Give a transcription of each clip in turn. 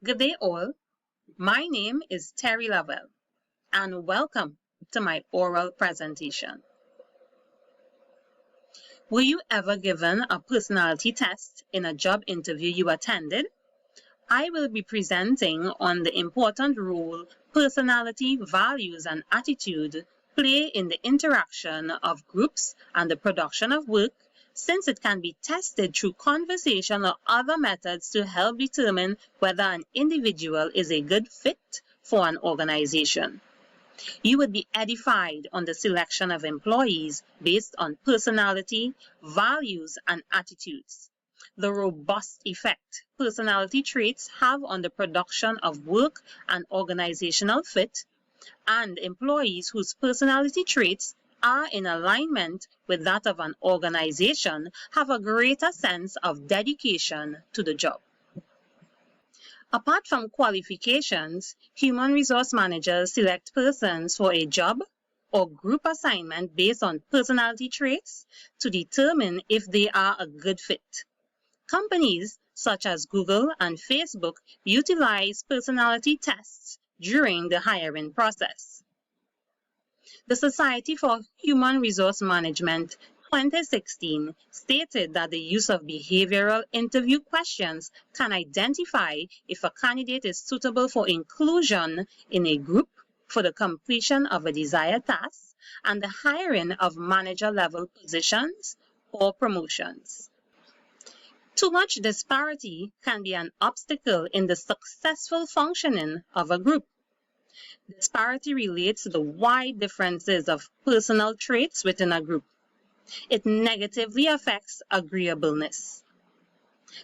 Good day all. My name is Terri Lovell and welcome to my oral presentation. Were you ever given a personality test in a job interview you attended? I will be presenting on the important role personality, values, and attitude play in the interaction of groups and the production of work, since it can be tested through conversation or other methods to help determine whether an individual is a good fit for an organization. You would be edified on the selection of employees based on personality, values, and attitudes. The robust effect personality traits have on the production of work and organizational fit, and employees whose personality traits are in alignment with that of an organization have a greater sense of dedication to the job. Apart from qualifications, human resource managers select persons for a job or group assignment based on personality traits to determine if they are a good fit. Companies such as Google and Facebook utilize personality tests during the hiring process. The Society for Human Resource Management 2016 stated that the use of behavioral interview questions can identify if a candidate is suitable for inclusion in a group for the completion of a desired task and the hiring of manager-level positions or promotions. Too much disparity can be an obstacle in the successful functioning of a group. Disparity relates to the wide differences of personal traits within a group. It negatively affects agreeableness.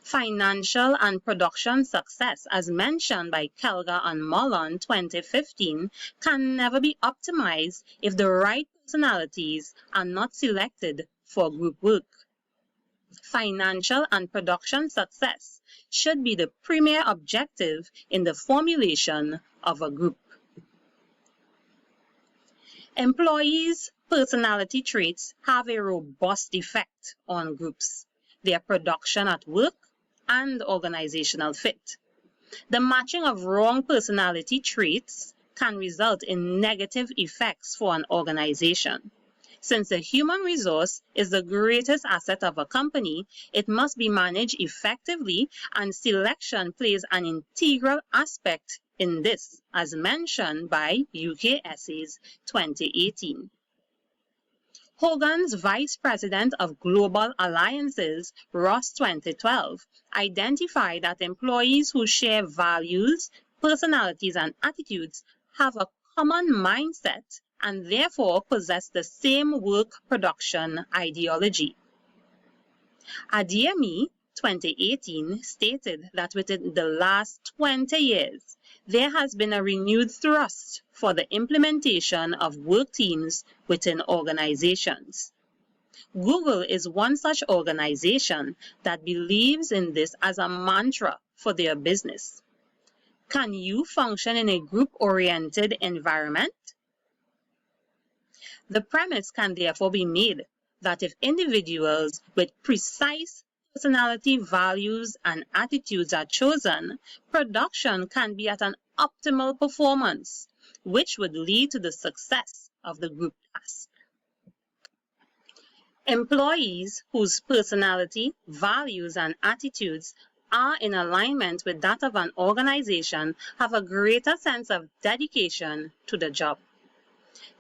Financial and production success, as mentioned by Kelgar and Mullen 2015, can never be optimized if the right personalities are not selected for group work. Financial and production success should be the premier objective in the formulation of a group. Employees' personality traits have a robust effect on groups, their production at work, and organizational fit. The matching of wrong personality traits can result in negative effects for an organization. Since the human resource is the greatest asset of a company, it must be managed effectively, and selection plays an integral aspect in this, as mentioned by UKSA's 2018. Hogan's Vice President of Global Alliances, Ross 2012, identified that employees who share values, personalities, and attitudes have a common mindset and therefore possess the same work production ideology. Adiemi 2018 stated that within the last 20 years, there has been a renewed thrust for the implementation of work teams within organizations. Google is one such organization that believes in this as a mantra for their business. Can you function in a group-oriented environment? The premise can therefore be made that if individuals with precise personality, values, and attitudes are chosen, production can be at an optimal performance, which would lead to the success of the group task. Employees whose personality, values, and attitudes are in alignment with that of an organization have a greater sense of dedication to the job.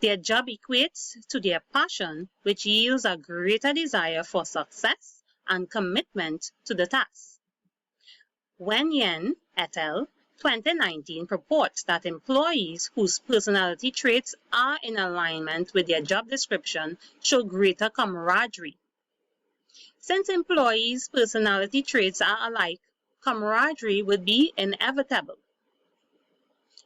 Their job equates to their passion, which yields a greater desire for success and commitment to the task. Wen Yen et al. 2019 purports that employees whose personality traits are in alignment with their job description show greater camaraderie. Since employees' personality traits are alike, camaraderie would be inevitable.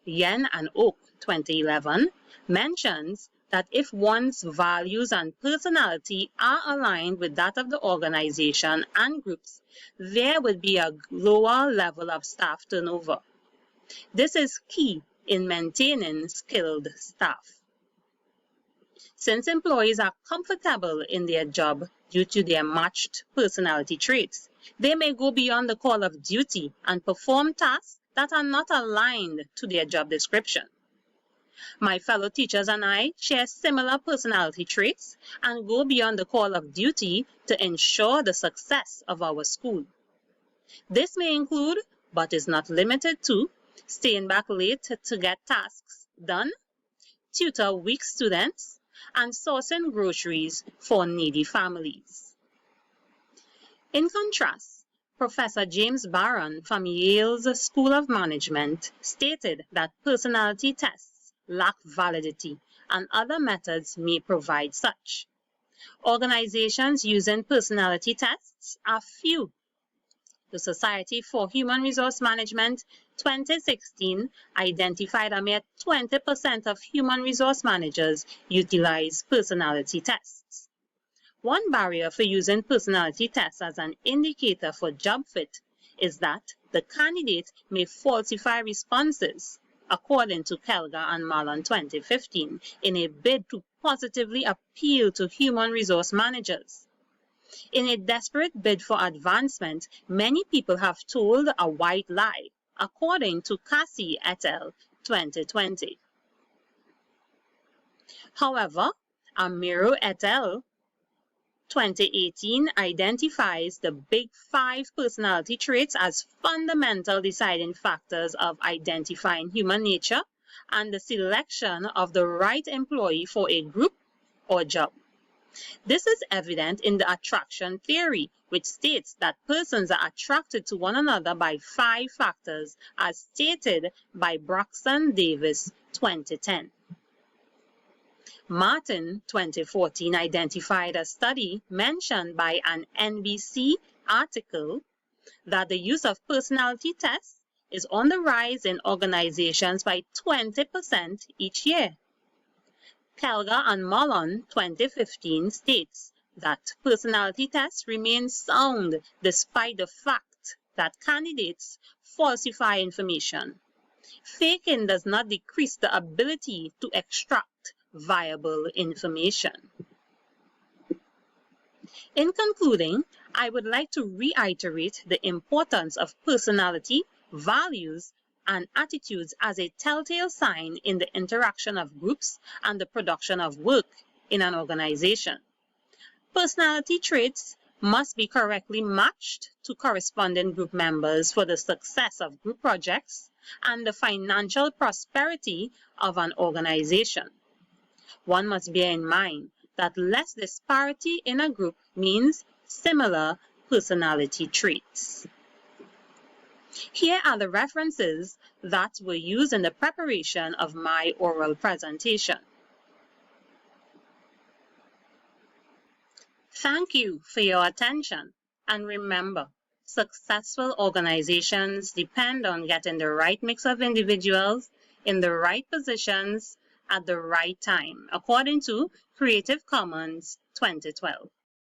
Yen and Oak 2011 mentions that if one's values and personality are aligned with that of the organization and groups, there would be a lower level of staff turnover. This is key in maintaining skilled staff. Since employees are comfortable in their job due to their matched personality traits, they may go beyond the call of duty and perform tasks that are not aligned to their job description. My fellow teachers and I share similar personality traits and go beyond the call of duty to ensure the success of our school. This may include, but is not limited to, staying back late to get tasks done, tutor weak students, and sourcing groceries for needy families. In contrast, Professor James Barron from Yale's School of Management stated that personality tests lack validity and other methods may provide such. Organizations using personality tests are few. The Society for Human Resource Management 2016 identified a mere 20% of human resource managers utilize personality tests. One barrier for using personality tests as an indicator for job fit is that the candidate may falsify responses, according to Kelgar and Malon 2015, in a bid to positively appeal to human resource managers. In a desperate bid for advancement, many people have told a white lie, according to Cassie et al. 2020. However, Amiro et al. 2018 identifies the Big Five personality traits as fundamental deciding factors of identifying human nature and the selection of the right employee for a group or job. This is evident in the attraction theory, which states that persons are attracted to one another by 5 factors, as stated by Braxton Davis 2010. Martin 2014 identified a study mentioned by an NBC article that the use of personality tests is on the rise in organizations by 20% each year. Kelgar and Malon 2015 states that personality tests remain sound despite the fact that candidates falsify information. Faking does not decrease the ability to extract viable information. In concluding, I would like to reiterate the importance of personality, values, and attitudes as a telltale sign in the interaction of groups and the production of work in an organization. Personality traits must be correctly matched to corresponding group members for the success of group projects and the financial prosperity of an organization. One must bear in mind that less disparity in a group means similar personality traits. Here are the references that were used in the preparation of my oral presentation. Thank you for your attention, and remember, successful organizations depend on getting the right mix of individuals in the right positions at the right time, according to Creative Commons 2012.